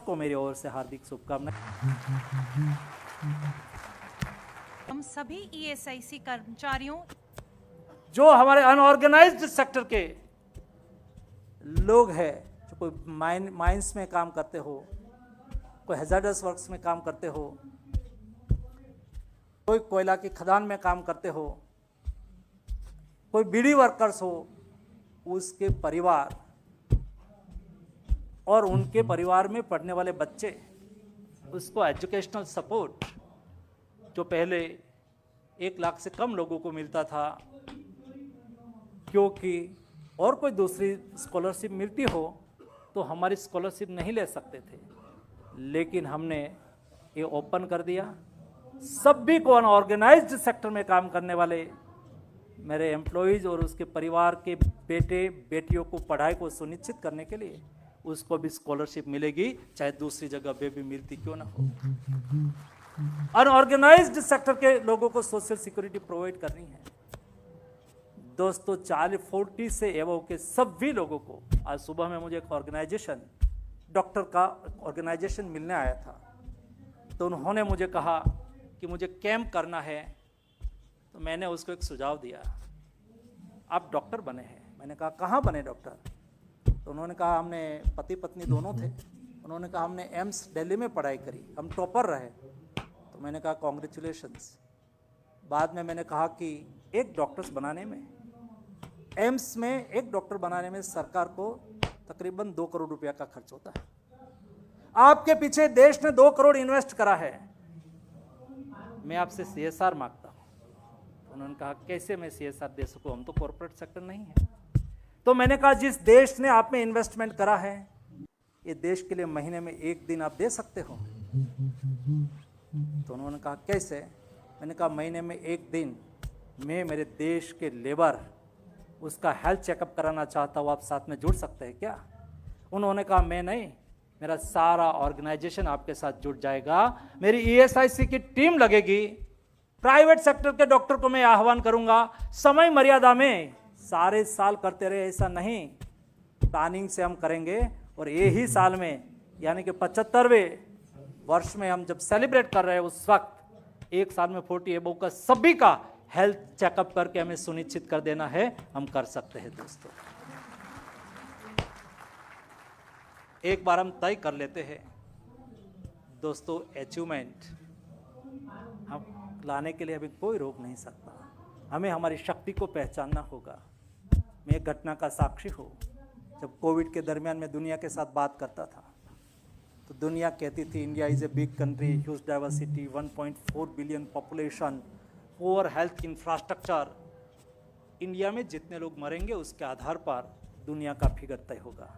सबको मेरी ओर से हार्दिक शुभकामनाएं। हम सभी ईएसआईसी कर्मचारियों जो हमारे अनऑर्गेनाइज्ड सेक्टर के लोग हैं, जो कोई माइंस में काम करते हो, कोई हैजार्डस वर्क्स में काम करते हो, कोई कोयला की खदान में काम करते हो, कोई बीड़ी वर्कर्स हो, उसके परिवार और उनके परिवार में पढ़ने वाले बच्चे, उसको एजुकेशनल सपोर्ट जो पहले 1 लाख से कम लोगों को मिलता था, क्योंकि और कोई दूसरी स्कॉलरशिप मिलती हो तो हमारी स्कॉलरशिप नहीं ले सकते थे, लेकिन हमने ये ओपन कर दिया। सभी को अनऑर्गेनाइज्ड सेक्टर में काम करने वाले मेरे एम्प्लॉयज़ और उसके परिवार के बेटे बेटियों को पढ़ाई को सुनिश्चित करने के लिए उसको भी स्कॉलरशिप मिलेगी, चाहे दूसरी जगह पे भी मिलती क्यों ना हो। अनऑर्गेनाइज्ड सेक्टर के लोगों को सोशल सिक्योरिटी प्रोवाइड करनी है। दोस्तों 40 से एवं के सभी लोगों को, आज सुबह में मुझे एक ऑर्गेनाइजेशन, डॉक्टर का ऑर्गेनाइजेशन मिलने आया था, तो उन्होंने मुझे कहा कि मुझे कैंप करना है, तो मैंने उसको एक सुझाव दिया, आप डॉक्टर बने हैं। मैंने कहा कहाँ बने डॉक्टर? तो उन्होंने कहा हमने पति पत्नी दोनों थे, उन्होंने कहा हमने एम्स दिल्ली में पढ़ाई करी, हम टॉपर रहे। तो मैंने कहा कॉन्ग्रेचुलेशंस। बाद में मैंने कहा कि एक डॉक्टर्स बनाने में, एम्स में एक डॉक्टर बनाने में सरकार को तकरीबन 2 करोड़ रुपया का खर्च होता है। आपके पीछे देश ने 2 करोड़ इन्वेस्ट करा है, मैं आपसे CSR मांगता हूं। उन्होंने कहा कैसे मैं CSR दे सकूं, हम तो कॉर्पोरेट सेक्टर नहीं है। तो मैंने कहा जिस देश ने आप में इन्वेस्टमेंट करा है, ये देश के लिए महीने में 1 दिन आप दे सकते हो। तो उन्होंने कहा कैसे? मैंने कहा महीने में 1 दिन मैं मेरे देश के लेबर उसका हेल्थ चेकअप कराना चाहता हूँ, आप साथ में जुड़ सकते हैं क्या? उन्होंने कहा मैं नहीं, मेरा सारा ऑर्गेनाइजेशन आपके साथ जुड़ जाएगा, मेरी ESIC की टीम लगेगी, प्राइवेट सेक्टर के डॉक्टर को मैं आह्वान करूंगा, समय मर्यादा में सारे साल करते रहे ऐसा नहीं, प्लानिंग से हम करेंगे और यही साल में यानी कि 75वें वर्ष में हम जब सेलिब्रेट कर रहे हैं उस वक्त 1 साल में 40 एबव का सभी का हेल्थ चेकअप करके हमें सुनिश्चित कर देना है, हम कर सकते हैं। दोस्तों एक बार हम तय कर लेते हैं दोस्तों, अचीवमेंट हम लाने के लिए अभी कोई रोक नहीं सकता, हमें हमारी शक्ति को पहचानना होगा। मैं एक घटना का साक्षी हूँ, जब कोविड के दरमियान में दुनिया के साथ बात करता था तो दुनिया कहती थी India is a big country, huge diversity, 1.4 billion population, poor health infrastructure. India में जितने लोग मरेंगे उसके आधार पर दुनिया का फिगर तय होगा।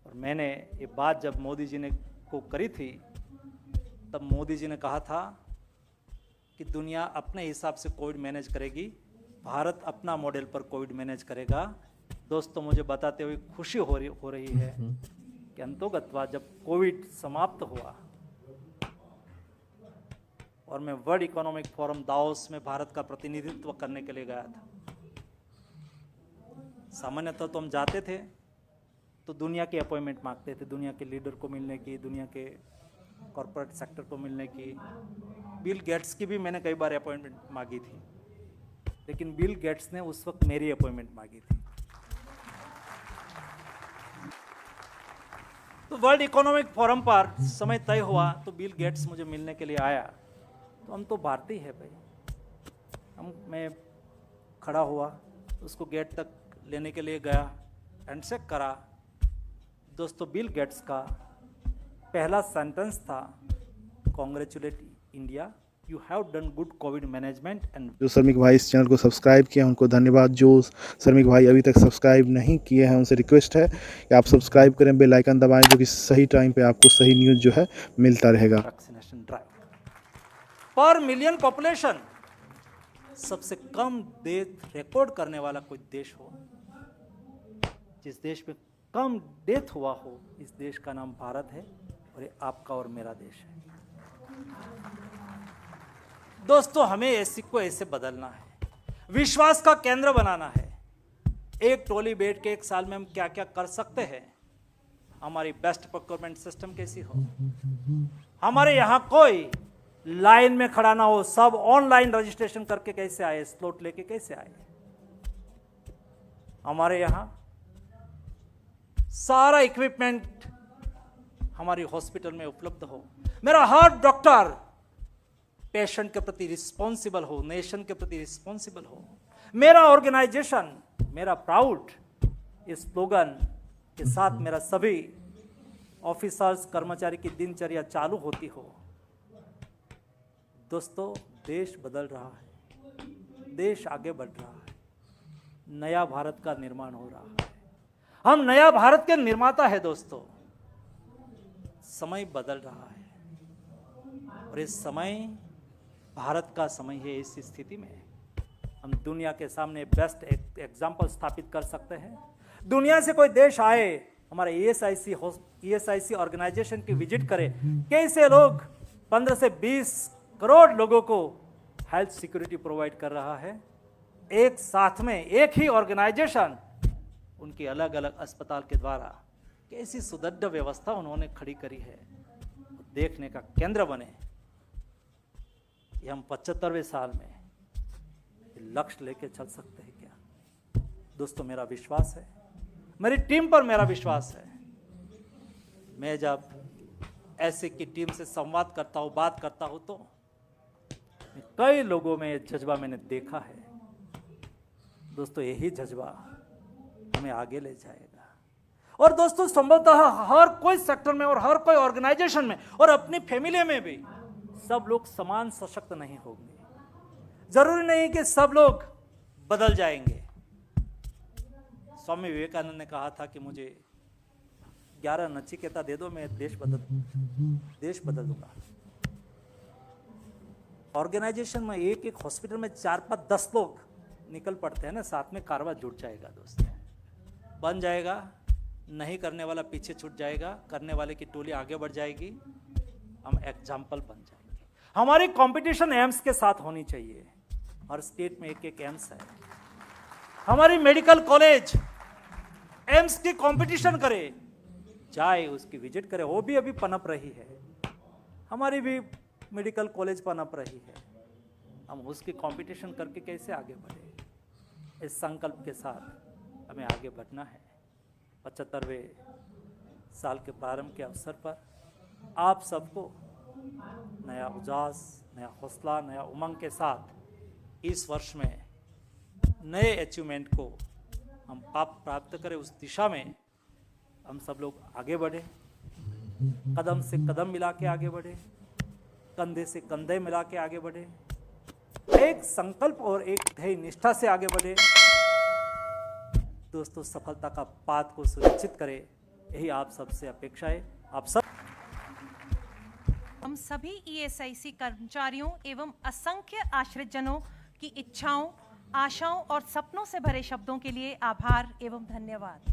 और मैंने ये बात जब मोदी जी ने को करी थी, तब मोदी जी ने कहा था कि दुनिया अपने हिसाब से कोविड मैनेज करेगी, भारत अपना मॉडल पर कोविड मैनेज करेगा। दोस्तों मुझे बताते हुए खुशी हो रही है कि अंतोगत्वा जब कोविड समाप्त हुआ और मैं वर्ल्ड इकोनॉमिक फोरम दाओस में भारत का प्रतिनिधित्व करने के लिए गया था। सामान्यतः तो हम जाते थे तो दुनिया की अपॉइंटमेंट मांगते थे, दुनिया के लीडर को मिलने की, दुनिया के कॉर्पोरेट सेक्टर को मिलने की। बिल गेट्स की भी मैंने कई बार अपॉइंटमेंट मांगी थी, लेकिन बिल गेट्स ने उस वक्त मेरी अपॉइंटमेंट मांगी थी। तो वर्ल्ड इकोनॉमिक फोरम पर समय तय हुआ तो बिल गेट्स मुझे मिलने के लिए आया। तो हम तो भारतीय है भाई, मैं खड़ा हुआ, उसको गेट तक लेने के लिए गया, हैंडशेक करा। दोस्तों बिल गेट्स का पहला सेंटेंस था, congratulate India, you have done good Covid management. And जो श्रमिक भाई इस चैनल को सब्सक्राइब किया उनको धन्यवाद। जो श्रमिक भाई अभी तक सब्सक्राइब नहीं किए हैं उनसे रिक्वेस्ट है कि आप सब्सक्राइब करें, बेल आइकन दबाएं, जो कि सही टाइम पे आपको सही न्यूज़ जो है मिलता रहेगा। वैक्सीनेशन ड्राइव पर मिलियन पॉपुलेशन, सबसे कम डेथ रिकॉर्ड करने वाला कोई देश हो, जिस देश में कम डेथ हुआ हो, इस देश का नाम भारत है और ये आपका और मेरा देश है। दोस्तों हमें ऐसी को ऐसे बदलना है, विश्वास का केंद्र बनाना है। एक टोली बैठ के 1 साल में हम क्या क्या कर सकते हैं, हमारी बेस्ट प्रोक्योरमेंट सिस्टम कैसी हो, हमारे यहाँ कोई लाइन में खड़ा ना हो, सब ऑनलाइन रजिस्ट्रेशन करके कैसे आए, स्लॉट लेके कैसे आए। हमारे यहाँ सारा इक्विपमेंट हमारी हॉस्पिटल में उपलब्ध हो, मेरा हर डॉक्टर पेशेंट के प्रति रिस्पॉन्सिबल हो, नेशन के प्रति रिस्पॉन्सिबल हो। मेरा ऑर्गेनाइजेशन, मेरा प्राउड, इस स्लोगन के साथ मेरा सभी ऑफिसर्स कर्मचारी की दिनचर्या चालू होती हो। दोस्तों, देश बदल रहा है, देश आगे बढ़ रहा है, नया भारत का निर्माण हो रहा है। हम नया भारत के निर्माता है दोस्तों। समय बदल रहा है और इस समय भारत का समय है। इस स्थिति में हम दुनिया के सामने बेस्ट एग्जाम्पल स्थापित कर सकते हैं। दुनिया से कोई देश आए, हमारे ईएसआईसी ऑर्गेनाइजेशन की विजिट करे, कैसे लोग 15 से 20 करोड़ लोगों को हेल्थ सिक्योरिटी प्रोवाइड कर रहा है। एक साथ में एक ही ऑर्गेनाइजेशन उनकी अलग अलग अस्पताल के द्वारा कैसी सुदृढ़ व्यवस्था उन्होंने खड़ी करी है, देखने का केंद्र बने। ये हम 75वें साल में लक्ष्य लेके चल सकते हैं क्या? दोस्तों, मेरा विश्वास है, मेरी टीम पर मेरा विश्वास है। मैं जब ऐसे की टीम से संवाद करता हूँ, बात करता हूँ, तो कई लोगों में ये जज्बा मैंने देखा है। दोस्तों, यही जज्बा हमें आगे ले जाएगा। और दोस्तों, संभवतः हर कोई सेक्टर में और हर कोई ऑर्गेनाइजेशन में और अपनी फैमिली में भी सब लोग समान सशक्त नहीं होंगे। जरूरी नहीं कि सब लोग बदल जाएंगे। स्वामी विवेकानंद ने कहा था कि मुझे 11 नचिकेता दे दो, मैं देश बदल दूंगा। ऑर्गेनाइजेशन में एक एक हॉस्पिटल में 4-5-10 लोग निकल पड़ते हैं ना, साथ में कारवा जुट जाएगा दोस्तों, बन जाएगा। नहीं करने वाला पीछे छूट जाएगा, करने वाले की टोली आगे बढ़ जाएगी, हम एग्जाम्पल बन जाएंगे। हमारी कंपटीशन एम्स के साथ होनी चाहिए। हर स्टेट में एक एक एम्स है। हमारी मेडिकल कॉलेज एम्स की कंपटीशन करे, जाए उसकी विजिट करे। वो भी अभी पनप रही है, हमारी भी मेडिकल कॉलेज पनप रही है। हम उसकी कंपटीशन करके कैसे आगे बढ़े, इस संकल्प के साथ हमें आगे बढ़ना है। 75वें साल के प्रारंभ के अवसर पर आप सबको नया उजास, नया हौसला, नया उमंग के साथ इस वर्ष में नए अचीवमेंट को हम प्राप्त करें, उस दिशा में हम सब लोग आगे बढ़े, कदम से कदम मिला के आगे बढ़े, कंधे से कंधे मिला के आगे बढ़े, एक संकल्प और एक ध्येय निष्ठा से आगे बढ़े। दोस्तों, सफलता का पाथ को सुनिश्चित करें, यही आप सबसे अपेक्षा है। आप सब, हम सभी ईएसआईसी कर्मचारियों एवं असंख्य आश्रित जनों की इच्छाओं, आशाओं और सपनों से भरे शब्दों के लिए आभार एवं धन्यवाद।